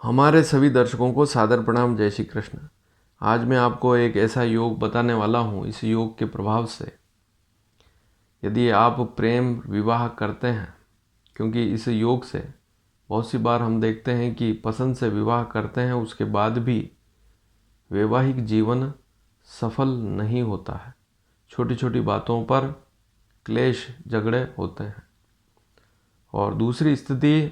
हमारे सभी दर्शकों को सादर प्रणाम। जय श्री कृष्ण। आज मैं आपको एक ऐसा योग बताने वाला हूँ। इस योग के प्रभाव से यदि आप प्रेम विवाह करते हैं, क्योंकि इस योग से बहुत सी बार हम देखते हैं कि पसंद से विवाह करते हैं, उसके बाद भी वैवाहिक जीवन सफल नहीं होता है। छोटी छोटी बातों पर क्लेश झगड़े होते हैं। और दूसरी स्थिति,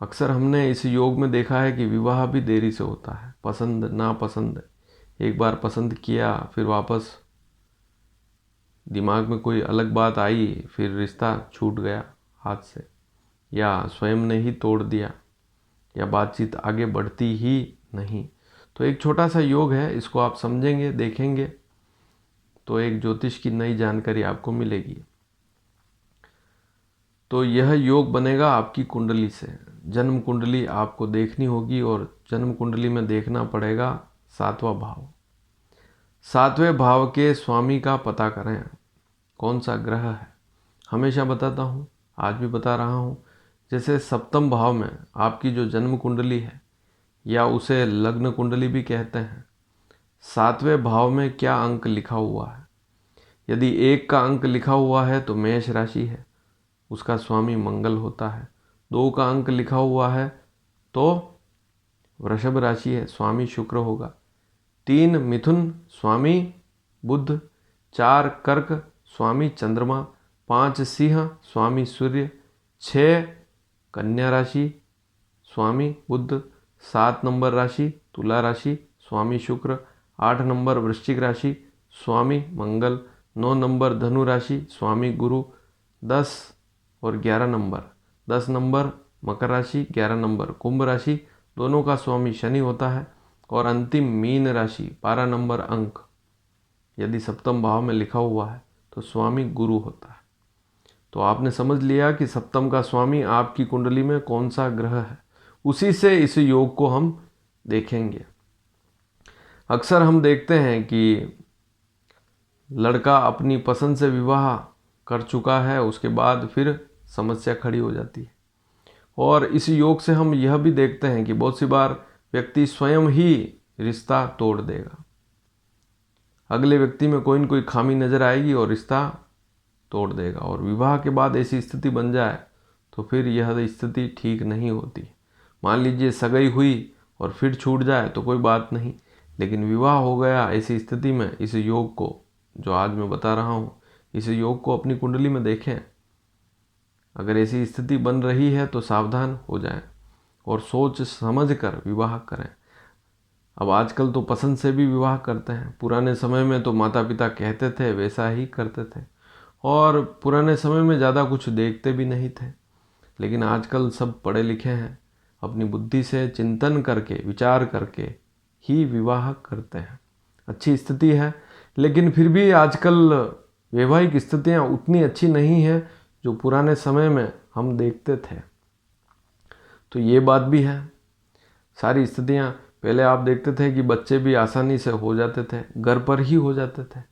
अक्सर हमने इस योग में देखा है कि विवाह भी देरी से होता है। पसंद नापसंद, एक बार पसंद किया फिर वापस दिमाग में कोई अलग बात आई, फिर रिश्ता छूट गया हाथ से, या स्वयं ने ही तोड़ दिया, या बातचीत आगे बढ़ती ही नहीं। तो एक छोटा सा योग है, इसको आप समझेंगे, देखेंगे तो एक ज्योतिष की नई जानकारी आपको मिलेगी। तो यह योग बनेगा आपकी कुंडली से। जन्म कुंडली आपको देखनी होगी और जन्म कुंडली में देखना पड़ेगा 7वां भाव। 7वें भाव के स्वामी का पता करें कौन सा ग्रह है। हमेशा बताता हूँ, आज भी बता रहा हूँ। जैसे सप्तम भाव में आपकी जो जन्म कुंडली है, या उसे लग्न कुंडली भी कहते हैं, 7वें भाव में क्या अंक लिखा हुआ है। यदि 1 का अंक लिखा हुआ है तो मेष राशि है, उसका स्वामी मंगल होता है। 2 का अंक लिखा हुआ है तो वृषभ राशि है, स्वामी शुक्र होगा। 3 मिथुन, स्वामी बुध। 4 कर्क, स्वामी चंद्रमा। 5 सिंह, स्वामी सूर्य। 6 कन्या राशि, स्वामी बुध। 7 नंबर राशि तुला राशि, स्वामी शुक्र। 8 नंबर वृश्चिक राशि, स्वामी मंगल। 9 नंबर धनु राशि, स्वामी गुरु। 10 और 11 नंबर, 10 नंबर मकर राशि, 11 नंबर कुंभ राशि, दोनों का स्वामी शनि होता है। और अंतिम मीन राशि, 12 नंबर अंक यदि सप्तम भाव में लिखा हुआ है तो स्वामी गुरु होता है। तो आपने समझ लिया कि सप्तम का स्वामी आपकी कुंडली में कौन सा ग्रह है। उसी से इस योग को हम देखेंगे। अक्सर हम देखते हैं कि लड़का अपनी पसंद से विवाह कर चुका है, उसके बाद फिर समस्या खड़ी हो जाती है। और इस योग से हम यह भी देखते हैं कि बहुत सी बार व्यक्ति स्वयं ही रिश्ता तोड़ देगा। अगले व्यक्ति में कोई न कोई खामी नजर आएगी और रिश्ता तोड़ देगा। और विवाह के बाद ऐसी स्थिति बन जाए तो फिर यह स्थिति ठीक नहीं होती। मान लीजिए सगाई हुई और फिर छूट जाए तो कोई बात नहीं, लेकिन विवाह हो गया, ऐसी स्थिति में इस योग को जो आज मैं बता रहा हूँ, इस योग को अपनी कुंडली में देखें। अगर ऐसी स्थिति बन रही है तो सावधान हो जाएं और सोच समझ कर विवाह करें। अब आजकल तो पसंद से भी विवाह करते हैं। पुराने समय में तो माता पिता कहते थे वैसा ही करते थे, और पुराने समय में ज़्यादा कुछ देखते भी नहीं थे। लेकिन आजकल सब पढ़े लिखे हैं, अपनी बुद्धि से चिंतन करके विचार करके ही विवाह करते हैं। अच्छी स्थिति है, लेकिन फिर भी आजकल वैवाहिक स्थितियाँ उतनी अच्छी नहीं हैं जो पुराने समय में हम देखते थे। तो ये बात भी है। सारी स्थितियाँ, पहले आप देखते थे कि बच्चे भी आसानी से हो जाते थे, घर पर ही हो जाते थे।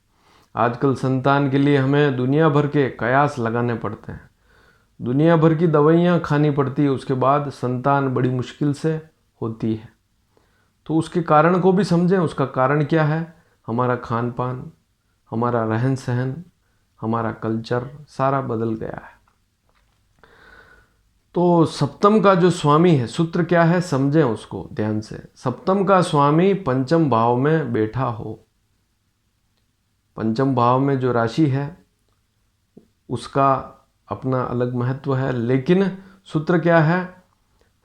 आजकल संतान के लिए हमें दुनिया भर के कयास लगाने पड़ते हैं, दुनिया भर की दवाइयाँ खानी पड़ती है, उसके बाद संतान बड़ी मुश्किल से होती है। तो उसके कारण को भी समझें। उसका कारण क्या है? हमारा खान पान, हमारा रहन सहन, हमारा कल्चर सारा बदल गया है। तो सप्तम का जो स्वामी है, सूत्र क्या है समझें उसको ध्यान से। सप्तम का स्वामी पंचम भाव में बैठा हो। पंचम भाव में जो राशि है उसका अपना अलग महत्व है, लेकिन सूत्र क्या है?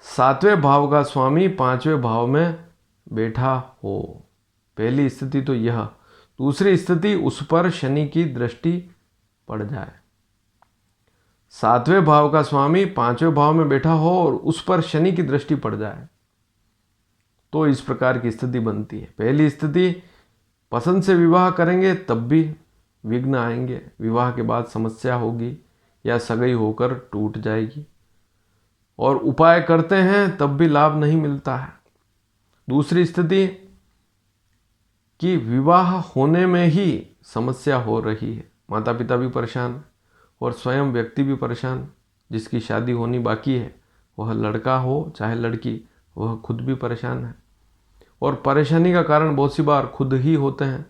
7वें भाव का स्वामी 5वें भाव में बैठा हो। पहली स्थिति तो यह। दूसरी स्थिति, उस पर शनि की दृष्टि पड़ जाए। 7वें भाव का स्वामी 5वें भाव में बैठा हो और उस पर शनि की दृष्टि पड़ जाए तो इस प्रकार की स्थिति बनती है। पहली स्थिति, पसंद से विवाह करेंगे तब भी विघ्न आएंगे, विवाह के बाद समस्या होगी या सगाई होकर टूट जाएगी, और उपाय करते हैं तब भी लाभ नहीं मिलता है। दूसरी स्थिति कि विवाह होने में ही समस्या हो रही है, माता पिता भी परेशान और स्वयं व्यक्ति भी परेशान, जिसकी शादी होनी बाकी है वह लड़का हो चाहे लड़की, वह खुद भी परेशान है। और परेशानी का कारण बहुत सी बार खुद ही होते हैं।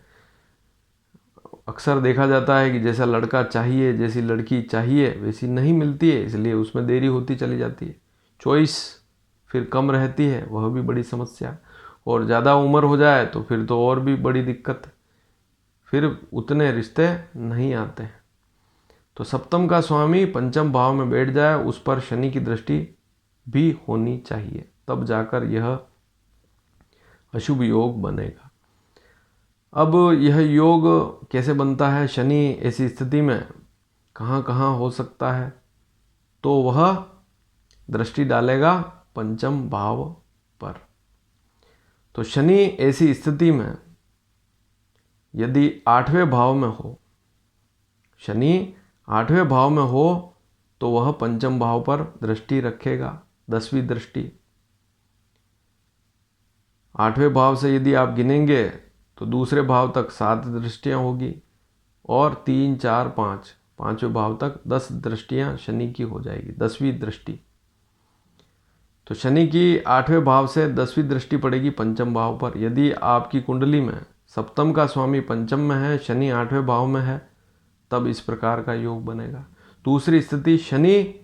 अक्सर देखा जाता है कि जैसा लड़का चाहिए, जैसी लड़की चाहिए वैसी नहीं मिलती है, इसलिए उसमें देरी होती चली जाती है। चॉइस फिर कम रहती है, वह भी बड़ी समस्या। और ज़्यादा उम्र हो जाए तो फिर तो और भी बड़ी दिक्कत, फिर उतने रिश्ते नहीं आते हैं। तो सप्तम का स्वामी पंचम भाव में बैठ जाए, उस पर शनि की दृष्टि भी होनी चाहिए, तब जाकर यह अशुभ योग बनेगा। अब यह योग कैसे बनता है, शनि ऐसी स्थिति में कहाँ कहाँ हो सकता है, तो वह दृष्टि डालेगा पंचम भाव पर। तो शनि ऐसी स्थिति में यदि 8वें भाव में हो, शनि 8वें भाव में हो तो वह पंचम भाव पर दृष्टि रखेगा, 10वीं दृष्टि। 8वें भाव से यदि आप गिनेंगे तो दूसरे भाव तक 7 दृष्टियां होगी, और 3, 4, 5 पांचवें भाव तक 10 दृष्टियां शनि की हो जाएगी, 10वीं दृष्टि। तो शनि की 8वें भाव से 10वीं दृष्टि पड़ेगी पंचम भाव पर। यदि आपकी कुंडली में सप्तम का स्वामी पंचम में है, शनि 8वें भाव में है, तब इस प्रकार का योग बनेगा। दूसरी स्थिति, शनि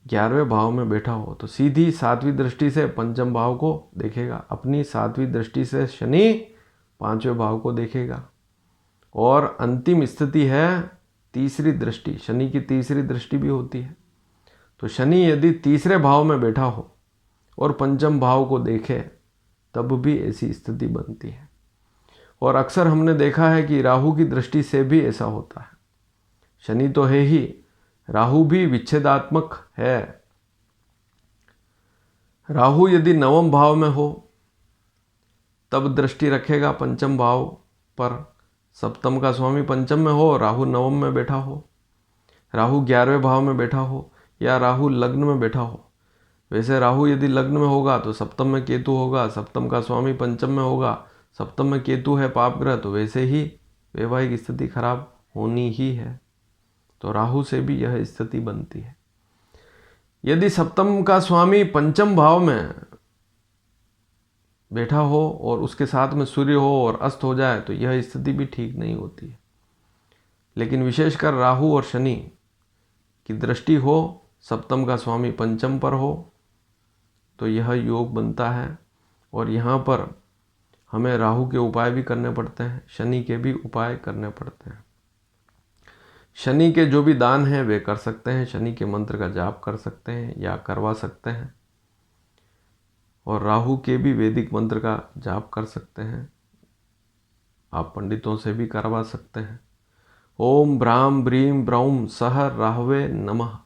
11वें भाव में बैठा हो तो सीधी 7वीं दृष्टि से पंचम भाव को देखेगा, अपनी 7वीं दृष्टि से शनि 5वें भाव को देखेगा। और अंतिम स्थिति है तीसरी दृष्टि, शनि की तीसरी दृष्टि भी होती है। तो शनि यदि तीसरे भाव में बैठा हो और पंचम भाव को देखे, तब भी ऐसी स्थिति बनती है। और अक्सर हमने देखा है कि राहु की दृष्टि से भी ऐसा होता है। शनि तो है ही, राहु भी विच्छेदात्मक है। राहु यदि 9वें भाव में हो तब दृष्टि रखेगा पंचम भाव पर। सप्तम का स्वामी पंचम में हो, राहु 9वें में बैठा हो, राहु 11वें भाव में बैठा हो, या राहु लग्न में बैठा हो। वैसे राहु यदि लग्न में होगा तो सप्तम में केतु होगा, सप्तम का स्वामी पंचम में होगा, सप्तम में केतु है पाप ग्रह, तो वैसे ही वैवाहिक स्थिति खराब होनी ही है। तो राहु से भी यह स्थिति बनती है। यदि सप्तम का स्वामी पंचम भाव में बैठा हो और उसके साथ में सूर्य हो और अस्त हो जाए तो यह स्थिति भी ठीक नहीं होती है। लेकिन विशेषकर राहु और शनि की दृष्टि हो, सप्तम का स्वामी पंचम पर हो, तो यह योग बनता है। और यहाँ पर हमें राहु के उपाय भी करने पड़ते हैं, शनि के भी उपाय करने पड़ते हैं। शनि के जो भी दान हैं वे कर सकते हैं, शनि के मंत्र का जाप कर सकते हैं या करवा सकते हैं। और राहु के भी वैदिक मंत्र का जाप कर सकते हैं, आप पंडितों से भी करवा सकते हैं। ओम ब्राह्म ब्रीम ब्रौम सह राहवे नमः।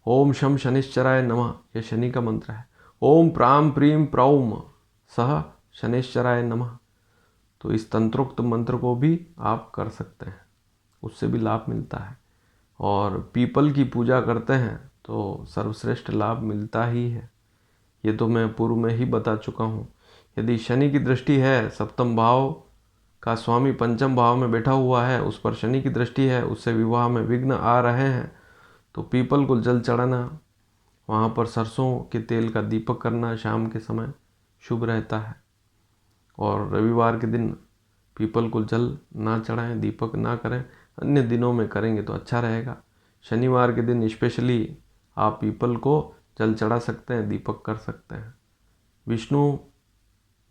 ओम शम शनिश्चराय नमः, यह शनि का मंत्र है। ओम प्राम प्रीम प्रौम सह शनिश्चराय नमः। तो इस तंत्रोक्त मंत्र को भी आप कर सकते हैं, उससे भी लाभ मिलता है। और पीपल की पूजा करते हैं तो सर्वश्रेष्ठ लाभ मिलता ही है, ये तो मैं पूर्व में ही बता चुका हूँ। यदि शनि की दृष्टि है, सप्तम भाव का स्वामी पंचम भाव में बैठा हुआ है, उस पर शनि की दृष्टि है, उससे विवाह में विघ्न आ रहे हैं, तो पीपल को जल चढ़ाना, वहाँ पर सरसों के तेल का दीपक करना शाम के समय शुभ रहता है। और रविवार के दिन पीपल को जल ना चढ़ाएं, दीपक ना करें, अन्य दिनों में करेंगे तो अच्छा रहेगा। शनिवार के दिन स्पेशली आप पीपल को जल चढ़ा सकते हैं, दीपक कर सकते हैं। विष्णु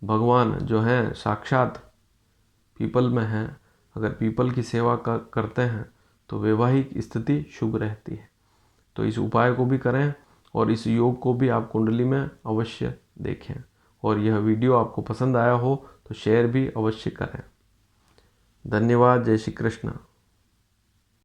भगवान जो हैं साक्षात पीपल में हैं, अगर पीपल की सेवा करते हैं तो वैवाहिक स्थिति शुभ रहती है। तो इस उपाय को भी करें और इस योग को भी आप कुंडली में अवश्य देखें। और यह वीडियो आपको पसंद आया हो तो शेयर भी अवश्य करें। धन्यवाद। जय श्री कृष्ण।